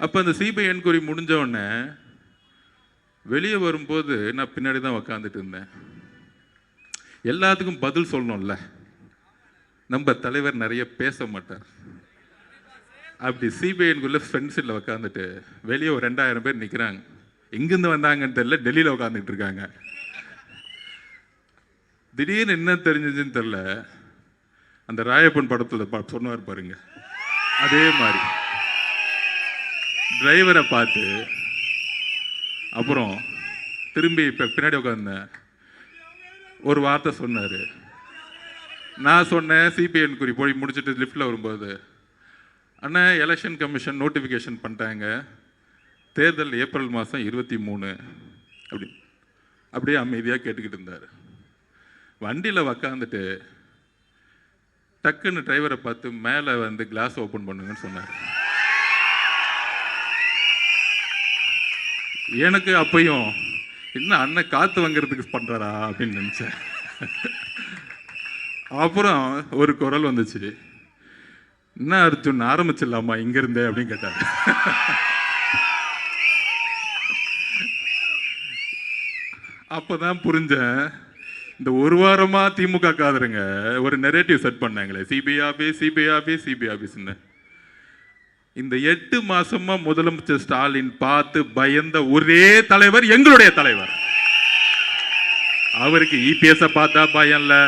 அப்போ அந்த CBI enquiry முடிஞ்ச உடனே வெளியே வரும்போது நான் பின்னாடி தான் உக்காந்துட்டு இருந்தேன். எல்லாத்துக்கும் பதில் சொல்லணும்ல, நம்ம தலைவர் நிறைய பேச மாட்டார். அப்படி சிபிஐ என்கொயரியில் ஃப்ரெண்ட்ஸில் உக்காந்துட்டு வெளியே ஒரு 2000 பேர் நிற்கிறாங்க. எங்கேருந்து வந்தாங்கன்னு தெரியல, டெல்லியில் உட்காந்துட்டு இருக்காங்க. திடீர்னு என்ன தெரிஞ்சதுன்னு தெரில, அந்த ராயப்பன் படத்தில் சொன்னார் பாருங்க, அதே மாதிரி டிரைவரை பார்த்து அப்புறம் திரும்பி இப்போ பின்னாடி உட்காந்தேன். ஒரு வார்த்தை சொன்னார். நான் சொன்னேன் சிபிஐ என்கொயரி போய் முடிச்சுட்டு லிஃப்டில் வரும்போது, அண்ணா எலெக்ஷன் கமிஷன் நோட்டிஃபிகேஷன் பண்ணிட்டாங்க, தேர்தல் ஏப்ரல் மாதம் 23 அப்படியே அமைதியாக கேட்டுக்கிட்டு இருந்தார். வண்டியில் உக்காந்துட்டு டக்குன்னு டிரைவரை பார்த்து மேலே வந்து கிளாஸ் ஓப்பன் பண்ணுங்கன்னு சொன்னார். எனக்கு அப்பையும் இன்னும் அண்ணன் காற்று வாங்கிறதுக்கு பண்ணுறாரா அப்படின்னு நினச்சேன். அப்புறம் ஒரு குரல் வந்துச்சு, என்ன அர்ஜுன் ஆரம்பிச்சிடலாமா இங்கிருந்தே அப்படின்னு கேட்டார். அப்போதான் புரிஞ்சேன், இந்த ஒரு வாரமா திமுக காதுருங்க ஒரு நெரேட்டிவ் செட் பண்ணாங்களே, CBI office CBI office CBI ஆபீஸ்ன்னு. இந்த 8 மாசமா முதலமைச்சர் ஸ்டாலின் பார்த்து பயந்த ஒரே தலைவர் எங்களுடைய தலைவர். அவருக்கு இபிஎஸ் பார்த்தா பயம் இல்லை.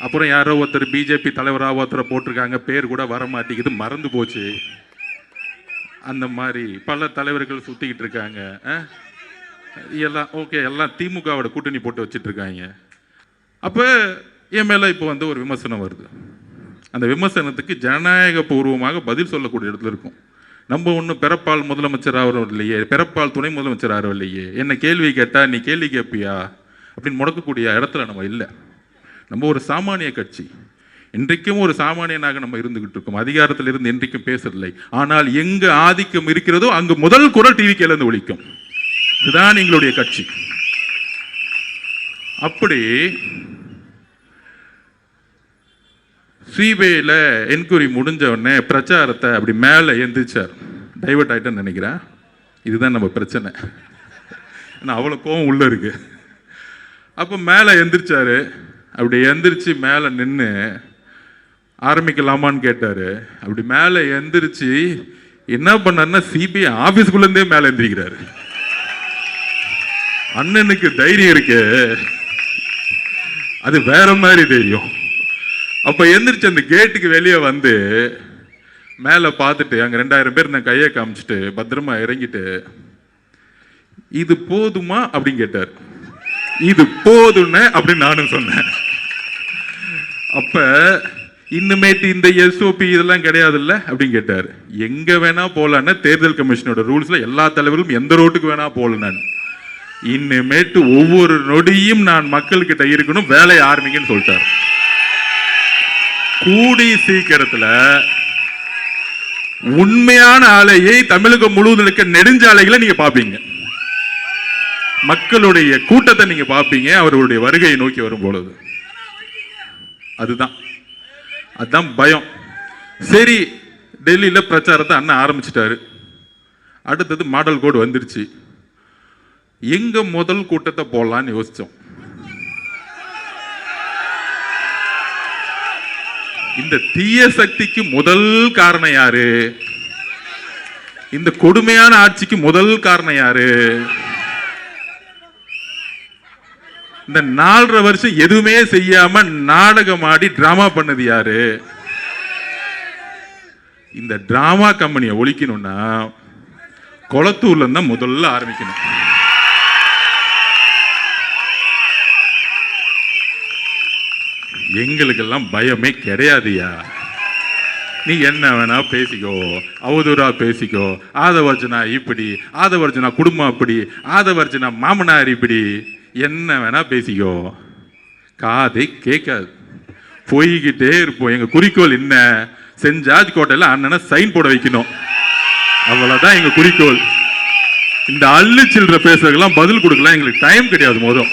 அப்புறம் யாரோ ஒருத்தர் பிஜேபி தலைவராக ஒருத்தரை போட்டிருக்காங்க, பேர் கூட வர மாட்டேங்குது, மறந்து போச்சு. அந்த மாதிரி பல தலைவர்கள் சுத்திக்கிட்டு இருக்காங்க. எல்லாம் ஓகே, எல்லாம் திமுகவோட கூட்டணி போட்டு வச்சுட்டு இருக்காங்க. அப்போ என் மேலே இப்போ வந்து ஒரு விமர்சனம் வருது. அந்த விமர்சனத்துக்கு ஜனநாயக பூர்வமாக பதில் சொல்லக்கூடிய இடத்துல இருக்கும். நம்ம ஒன்றும் பிறப்பால் முதலமைச்சர் ஆகிறோம் இல்லையே, பிறப்பால் துணை முதலமைச்சர் ஆகிறோம் இல்லையே, என்ன கேள்வி கேட்டால் நீ கேள்வி கேட்பியா அப்படின்னு முடக்கக்கூடிய இடத்துல நம்ம இல்லை. நம்ம ஒரு சாமானிய கட்சி, இன்றைக்கும் ஒரு சாமானியனாக நம்ம இருந்துகிட்டு இருக்கோம். அதிகாரத்தில் இருந்து இன்றைக்கும் பேசவில்லை. ஆனால் எங்கு ஆதிக்கம் இருக்கிறதோ அங்கு முதல் குரல் டிவி கேளந்து ஒலிக்கும். இதுதான் எங்களுடைய கட்சி. அப்படி சிபிஐல என்கொயரி முடிஞ்ச உடனே பிரச்சாரத்தை அப்படி மேலே எந்திரிச்சார். டைவர்ட் ஆகிட்டேன்னு நினைக்கிறேன். இதுதான் நம்ம பிரச்சனை. ஏன்னா அவ்வளோ கோவம் உள்ள இருக்கு. அப்போ மேலே எந்திரிச்சாரு. அப்படி எந்திரிச்சு மேலே நின்று ஆரம்பிக்கலாமான்னு கேட்டார். அப்படி மேலே எந்திரிச்சு என்ன பண்ணாருன்னா சிபிஐ ஆஃபீஸ்குள்ளேருந்தே மேலே எந்திரிக்கிறாரு. அண்ணனுக்கு தைரியம் இருக்கு, அது வேற மாதிரி தெரியும். அப்ப எந்திரிச்சு அந்த கேட்டுக்கு வெளியே வந்து மேல பார்த்துட்டு அங்க 2000 பேர் நான் கையை காமிச்சிட்டு பத்திரமா இறங்கிட்டு, இது போதுமா அப்படின்னு கேட்டார். இது போதும்னு அப்படின்னு நானும் சொன்னேன். அப்ப இன்னுமேட்டு இந்த எஸ்ஓபி இதெல்லாம் கிடையாதுல்ல அப்படின்னு கேட்டார். எங்க வேணா போலான்னு தேர்தல் கமிஷனோட ரூல்ஸ்ல எல்லா தலைவர்களும் எந்த ரோட்டுக்கு வேணா போல. நான் இன்னுமேட்டு ஒவ்வொரு நொடியும் நான் மக்கள்கிட்ட இருக்கணும், வேலையை ஆரம்பிக்கன்னு சொல்லிட்டார். கூடி சீக்கிரத்துல உண்மையான ஆலையை தமிழகம் முழுவதும் இருக்க நெடுஞ்சாலைகளை நீங்க பாப்பீங்க, மக்களுடைய கூட்டத்தை நீங்க பாப்பீங்க அவர்களுடைய வருகையை நோக்கி வரும் பொழுது. அதுதான் பயம். சரி, டெல்லியில பிரச்சாரத்தை அண்ணன் ஆரம்பிச்சிட்டாரு. அடுத்தது மாடல் கோடு வந்துருச்சு. எங்க முதல் கூட்டத்தை போடலான்னு யோசிச்சோம். இந்த தீய சக்திக்கு முதல் காரணம் யாரு? இந்த கொடுமையான ஆட்சிக்கு முதல் காரணம் யாரு? இந்த 4.5 வருஷம் எதுவுமே செய்யாம நாடகம் ஆடி டிராமா பண்ணது யாரு? இந்த டிராமா கம்பெனியை ஒழிக்கணும்னா கொளத்தூர்ல இருந்தா முதல்ல ஆரம்பிக்கணும். எங்களுக்கெல்லாம் பயமே கிடையாதுயா. நீ என்ன வேணா பேசிக்கோ, அவதூறா பேசிக்கோ, ஆதவர்ஜனா இப்படி, ஆதவர்ஜனா குடும்பம் அப்படி, ஆதவர்ஜனா மாமனார் இப்படி, என்ன வேணா பேசிக்கோ, காதை கேட்காது. போய்கிட்டே இருப்போம். எங்க குறிக்கோள் என்ன? சென்ட் ஜார்ஜ் கோட்டையில் அண்ணனை சைன் போட வைக்கணும், அவ்வளவுதான் எங்க குறிக்கோள். இந்த அள்ளு சில்லற பேசுறதுக்கெல்லாம் பதில் கொடுக்கலாம் எங்களுக்கு டைம் கிடையாது. மொதல்